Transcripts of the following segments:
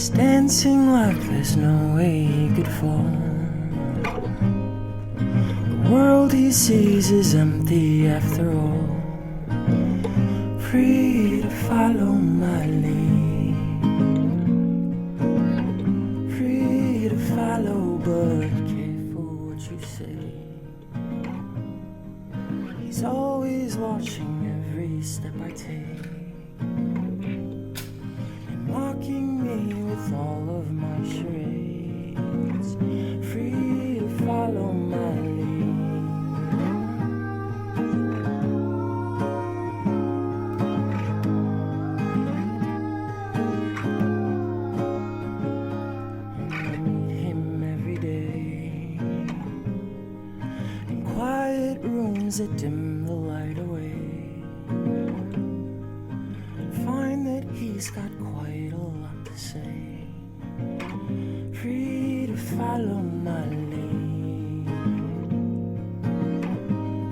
Dancing like there's no way he could fall. The world he sees is empty after all. Free to follow my lead, free to follow, but careful what you say. He's always watching every step I take, mocking me with all of my charades. Free to follow my lead. And I meet him every day in quiet rooms that dim the light away, and find that he's got quite a lot to say. Free to follow my lead,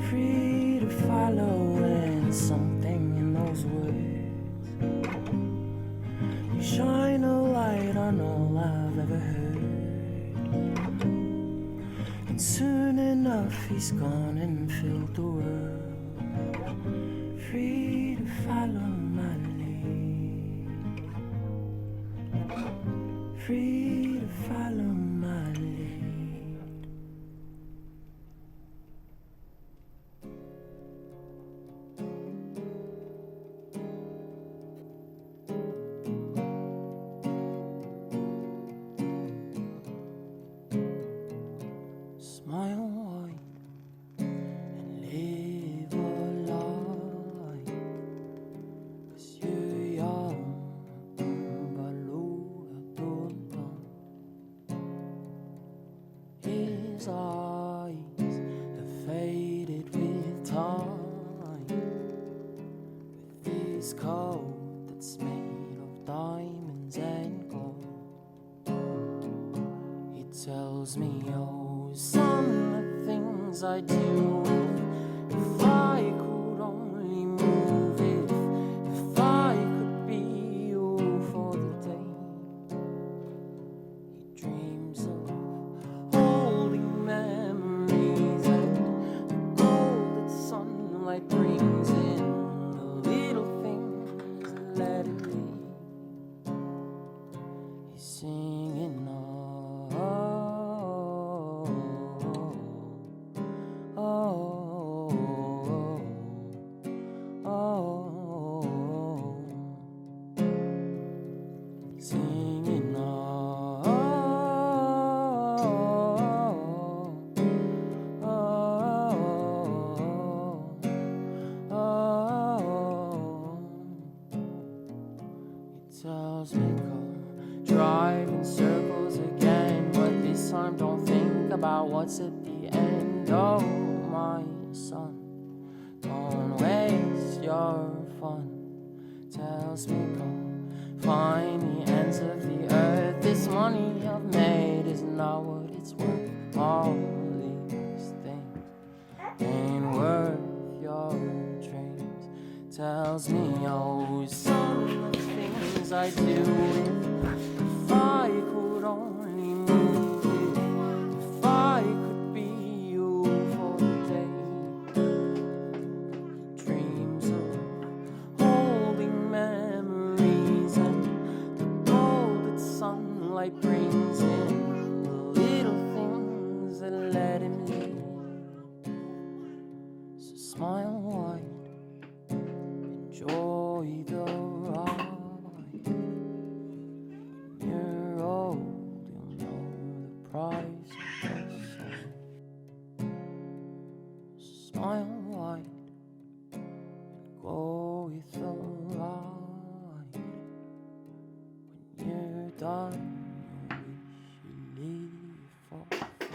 free to follow, and something in those words, you shine a light on all I've ever heard. And soon enough he's gone and filled the world. Free to follow my lead, free to follow my lead. Smile wide and live a life, 'cause you're young. His eyes have faded with time, with his coat that's made of diamonds and gold. He tells me, oh son, the things I do, if I could only move, if I could be you for the day. He dreams of memories and the gold that sunlight brings in, the little things that let it lead. He's singing, oh, oh, oh, oh, singing, oh. Tells me go drive in circles again, but this time don't think about what's at the end. Oh my son, don't waste your fun. Tells me go find the ends of the earth. This money I've made is not what it's worth. All these things ain't worth your dreams. Tells me, oh son, I do, if I could only move, if I could be you for the day. Dreams of holding memories and the gold that sunlight brings in, the little things that let him lead. So smile wide, enjoy the ride. Price of the sun. Smile wide and go with the ride. When you're done, you wish you leave for free.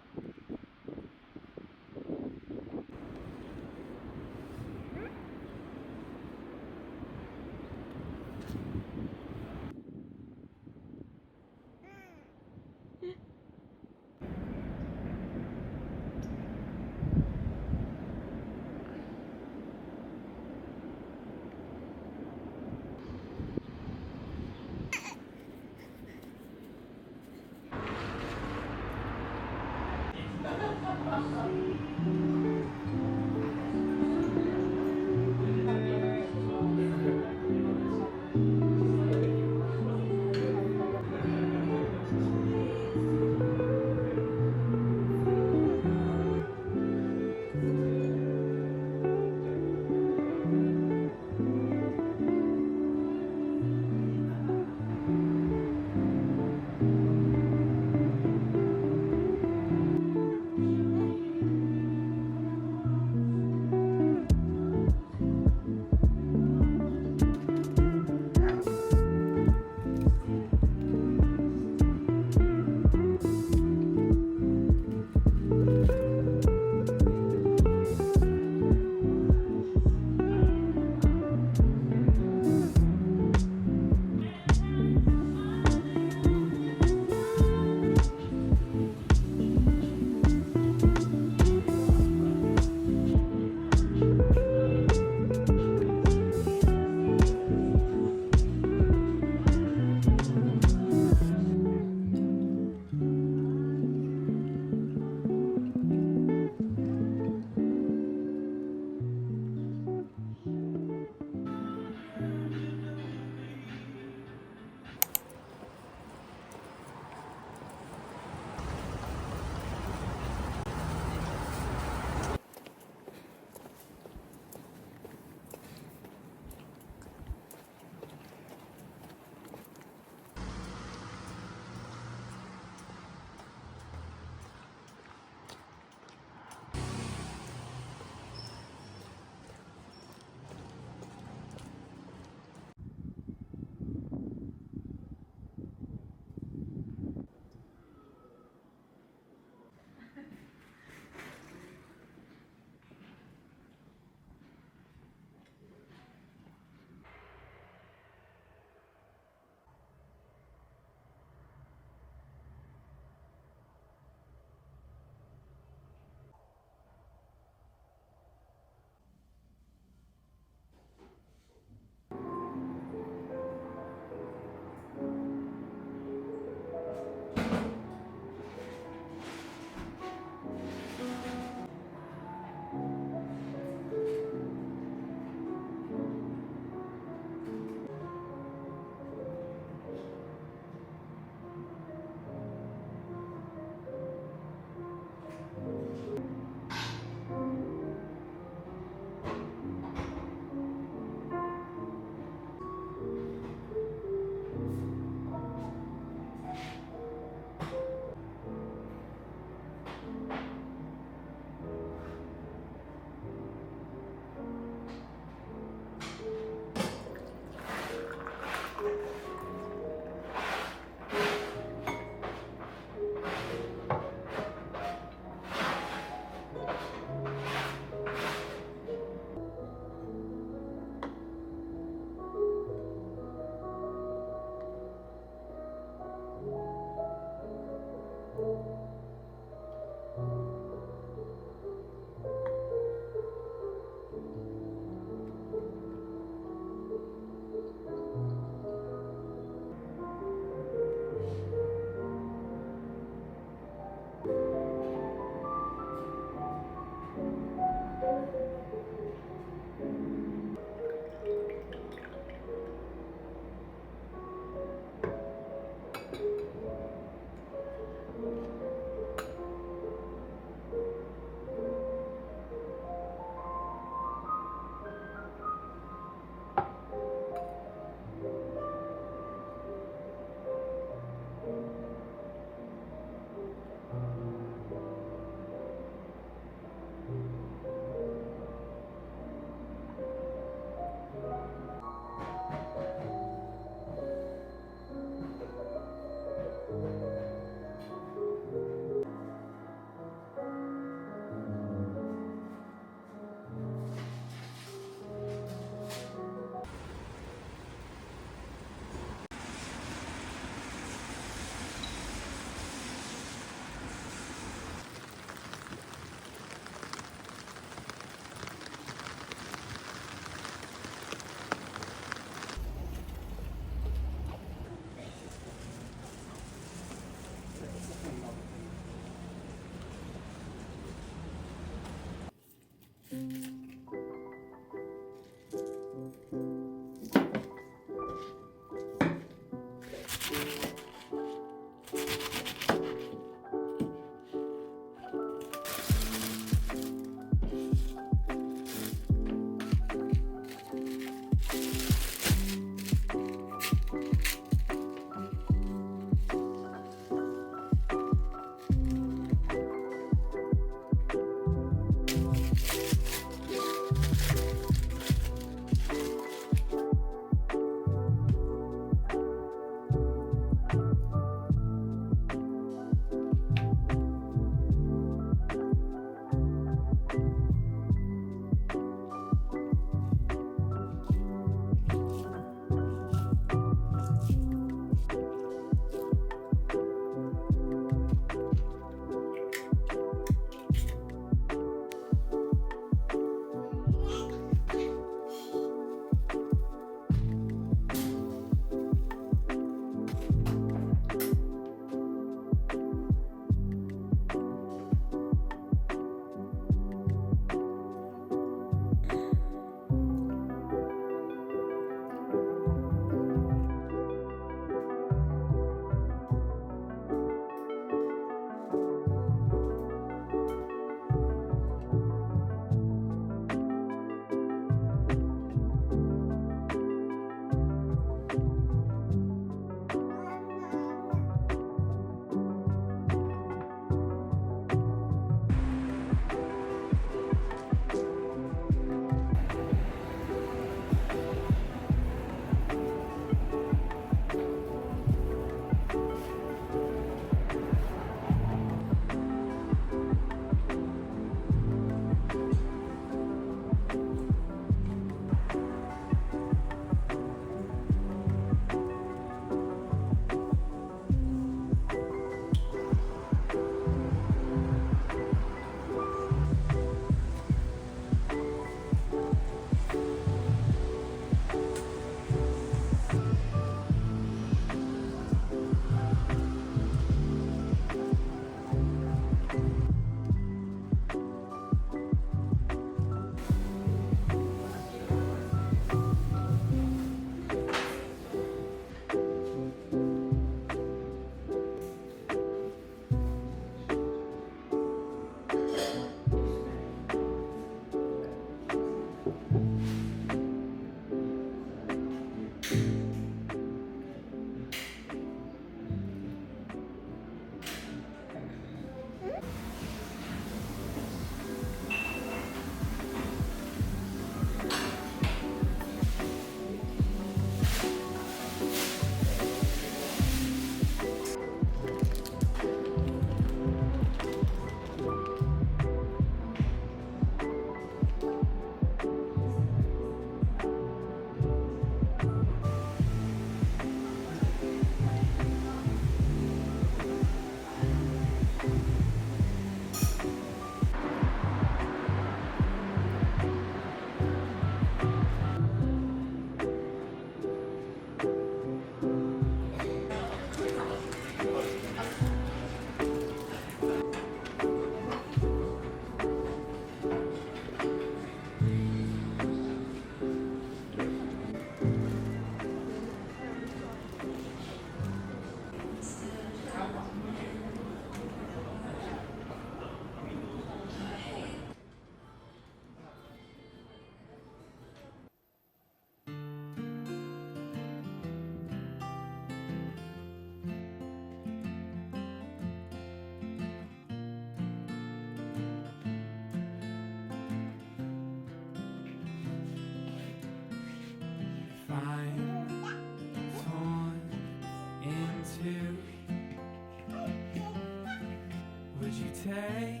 take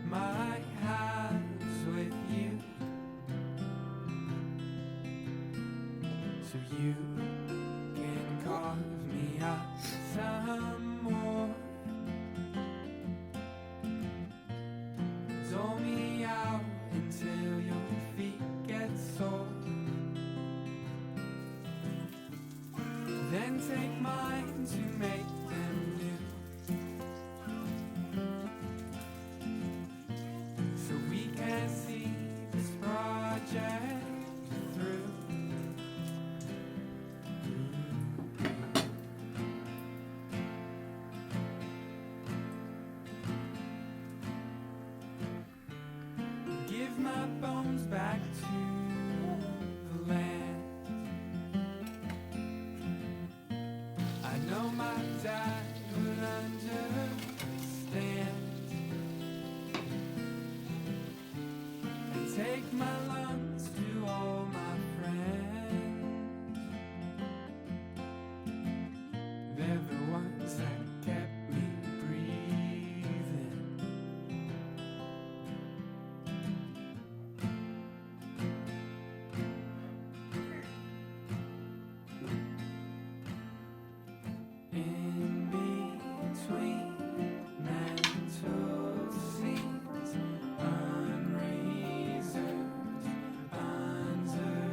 my hands with you, so you can carve me up some more. Dole me out until your feet get sore. Then take mine to make them new, so we can see this project through. Give my bones back to the land. I know my dad would understand, and take my lungs to all my friends. They're the ones that kept me breathing. In between mental scenes, unreserved underworld.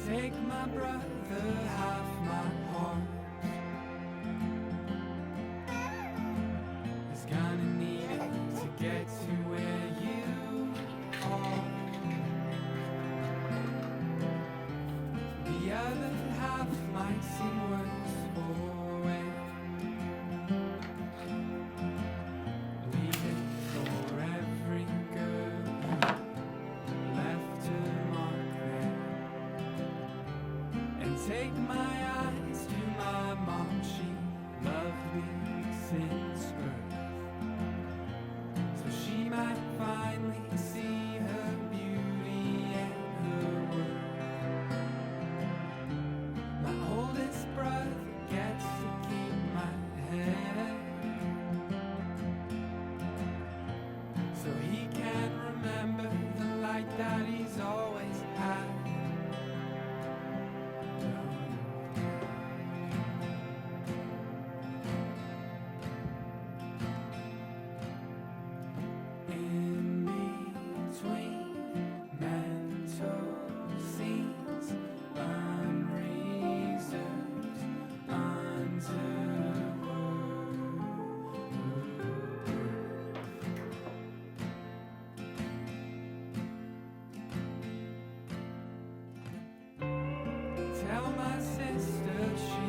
Take my brother, half my heart is gonna need it to get to where you are. The other half might seem worse for it. Leave it for every girl left to mark there, and take my eyes to my mom. She loved me since birth, so she might finally see her beauty and her worth. My oldest brother gets to keep my head, so he can remember the light that he's always had. In between mental scenes, unreserved underworld. Tell my sister she